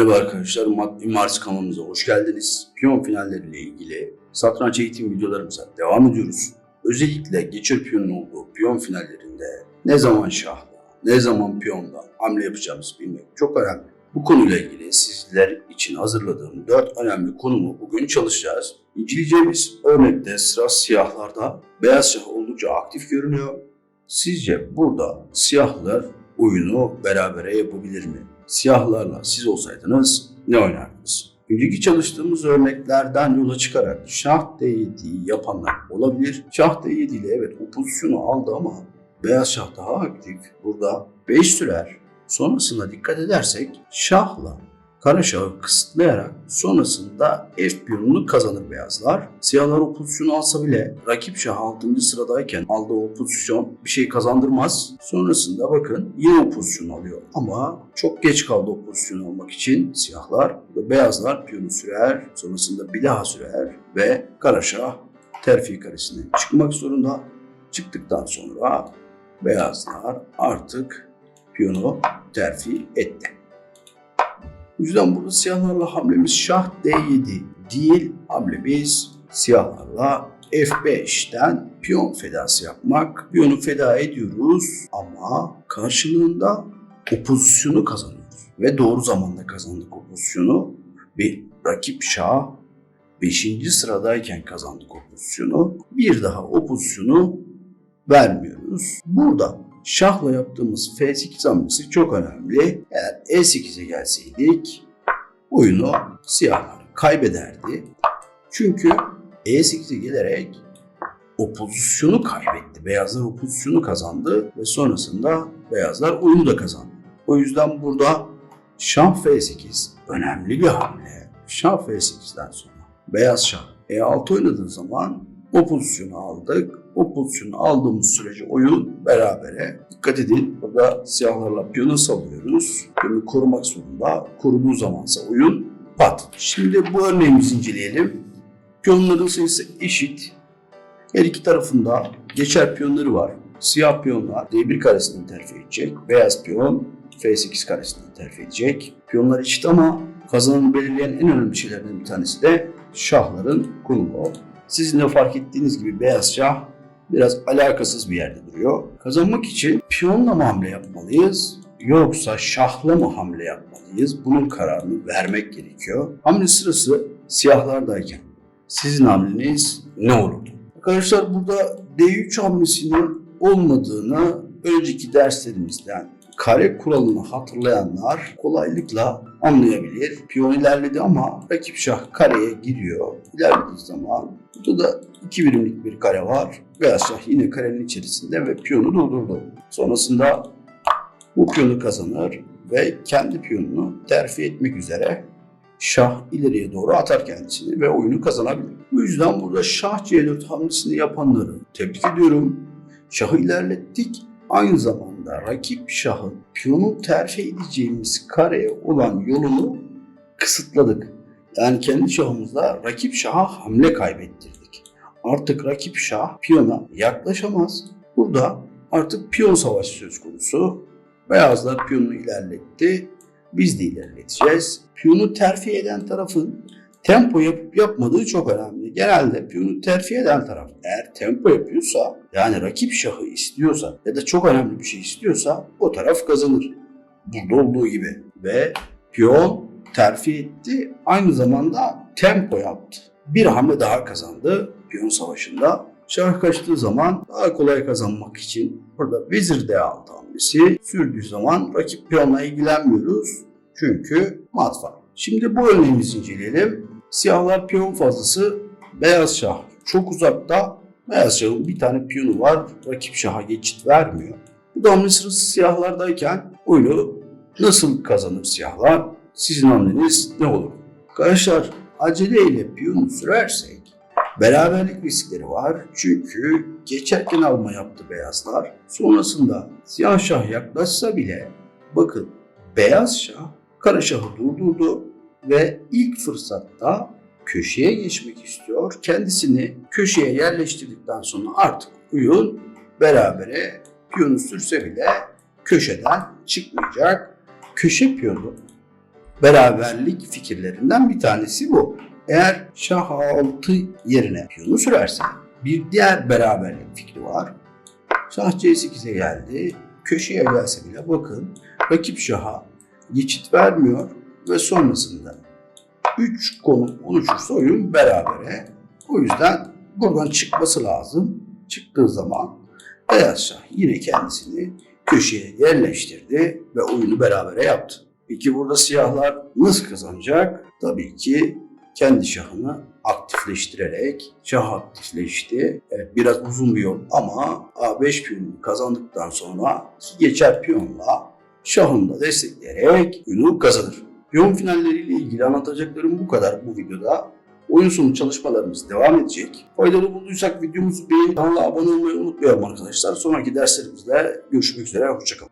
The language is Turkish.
Merhaba arkadaşlar, Mars kanalımıza hoş geldiniz. Piyon finalleriyle ilgili satranç eğitim videolarımıza devam ediyoruz. Özellikle geçir piyonun olduğu piyon finallerinde ne zaman şahla, ne zaman piyonda hamle yapacağımızı bilmek çok önemli. Bu konuyla ilgili sizler için hazırladığım 4 önemli konumu bugün çalışacağız. İnceleyeceğimiz örnekte sıra siyahlarda beyaz şah oldukça aktif görünüyor. Sizce burada siyahlar oyunu berabere yapabilir mi? Siyahlarla siz olsaydınız ne oynardınız? Önceki çalıştığımız örneklerden yola çıkarak şah D7'yi yapanlar olabilir. Şah D7 ile evet o pozisyonu aldı ama beyaz şah daha aktif. Burada 5 sürer. Sonrasında dikkat edersek şahla kara şahı kısıtlayarak sonrasında F piyonunu kazanır beyazlar. Siyahlar o pozisyonu alsa bile rakip şah 6. sıradayken aldığı o pozisyon bir şey kazandırmaz. Sonrasında bakın yine o pozisyonu alıyor ama çok geç kaldı o pozisyonu almak için siyahlar ve beyazlar piyonu sürer. Sonrasında bir daha sürer ve kara şah terfi karesine çıkmak zorunda. Çıktıktan sonra beyazlar artık piyonu terfi etti. O yüzden burada siyahlarla hamlemiz şah D7 değil, hamlemiz siyahlarla F5'ten piyon fedası yapmak. Piyonu feda ediyoruz ama karşılığında o pozisyonu kazanıyoruz. Ve doğru zamanda kazandık o pozisyonu. Bir rakip şah 5. sıradayken kazandık o pozisyonu. Bir daha o pozisyonu vermiyoruz. Burada şahla yaptığımız F8 hamlesi çok önemli. Eğer E8'e gelseydik oyunu siyahlar kaybederdi. Çünkü E8'e gelerek o pozisyonu kaybetti. Beyazlar o pozisyonu kazandı ve sonrasında beyazlar oyunu da kazandı. O yüzden burada şah F8 önemli bir hamle. Şah F8'den sonra beyaz şah E6 oynadığı zaman o pozisyonu aldık. O pozisyonu aldığımız sürece oyun berabere. Dikkat edin, burada siyahlarla piyonu salıyoruz. Piyonu korumak zorunda. Koruduğu zamansa oyun pat. Şimdi bu örneğimizi inceleyelim. Piyonların sayısı eşit. Her iki tarafında geçer piyonları var. Siyah piyonlar D1 karesinden terfi edecek. Beyaz piyon F8 karesinden terfi edecek. Piyonlar eşit ama kazananı belirleyen en önemli şeylerden bir tanesi de şahların konumu. Sizin de fark ettiğiniz gibi beyaz şah biraz alakasız bir yerde duruyor. Kazanmak için piyonla mı hamle yapmalıyız yoksa şahla mı hamle yapmalıyız? Bunun kararını vermek gerekiyor. Hamle sırası siyahlardayken sizin hamleniz ne olurdu? Arkadaşlar burada D3 hamlesinin olmadığını önceki derslerimizden kare kuralını hatırlayanlar kolaylıkla anlayabilir. Piyon ilerledi ama rakip şah kareye giriyor. İlerlediği zaman burada da 2 birimlik bir kare var. Beyaz şah yine karenin içerisinde ve piyonu durdurdu. Sonrasında bu piyonu kazanır ve kendi piyonunu terfi etmek üzere şah ileriye doğru atar kendisini ve oyunu kazanabilir. Bu yüzden burada şah C4 hamlesini yapanları tebrik ediyorum. Şahı ilerlettik. Aynı zamanda rakip şahın piyonu terfi edeceğimiz kareye olan yolunu kısıtladık. Yani kendi şahımızla rakip şaha hamle kaybettirdik. Artık rakip şah piyona yaklaşamaz. Burada artık piyon savaşı söz konusu. Beyazlar piyonunu ilerletti. Biz de ilerleteceğiz. Piyonu terfi eden tarafın tempo yapıp yapmadığı çok önemli. Genelde piyonu terfi eden taraf eğer tempo yapıyorsa, yani rakip şahı istiyorsa ya da çok önemli bir şey istiyorsa o taraf kazanır. Burada olduğu gibi. Ve piyon terfi etti. Aynı zamanda tempo yaptı. Bir hamle daha kazandı piyon savaşında. Şah kaçtığı zaman daha kolay kazanmak için burada vezir D6 hamlesi sürdüğü zaman rakip piyonla ilgilenmiyoruz. Çünkü mat var. Şimdi bu örneğimizi inceleyelim. Siyahlar piyon fazlası, beyaz şah çok uzakta. Beyaz şahın bir tane piyonu var. Rakip şaha geçit vermiyor. Bu da hamle sırası siyahlardayken oyunu nasıl kazanır siyahlar? Sizin hamleniz ne olur? Arkadaşlar aceleyle piyonu sürersek beraberlik riskleri var. Çünkü geçerken alma yaptı beyazlar. Sonrasında siyah şah yaklaşsa bile bakın beyaz şah kara şahı durdurdu ve ilk fırsatta köşeye geçmek istiyor. Kendisini köşeye yerleştirdikten sonra artık oyun berabere, piyonu sürse bile köşeden çıkmayacak. Köşe piyonu beraberlik fikirlerinden bir tanesi bu. Eğer şah A6 yerine piyonu sürerse bir diğer beraberlik fikri var. Şah C8'e geldi. Köşeye gelse bile bakın rakip şaha geçit vermiyor ve sonrasında 3 konum oluşursa oyun berabere. O yüzden buradan çıkması lazım. Çıktığı zaman beyaz şah yine kendisini köşeye yerleştirdi ve oyunu berabere yaptı. Peki burada siyahlar nasıl kazanacak? Tabii ki kendi şahını aktifleştirerek. Şah aktifleşti. Evet, biraz uzun bir yol ama A5 piyonunu kazandıktan sonra geçer piyonla şahını da destekleyerek oyunu kazanır. Piyon finalleriyle ilgili anlatacaklarım bu kadar bu videoda. Oyun sonu çalışmalarımız devam edecek. Faydalı bulduysak videomuzu beğenip kanala abone olmayı unutmayalım arkadaşlar. Sonraki derslerimizde görüşmek üzere. Hoşçakalın.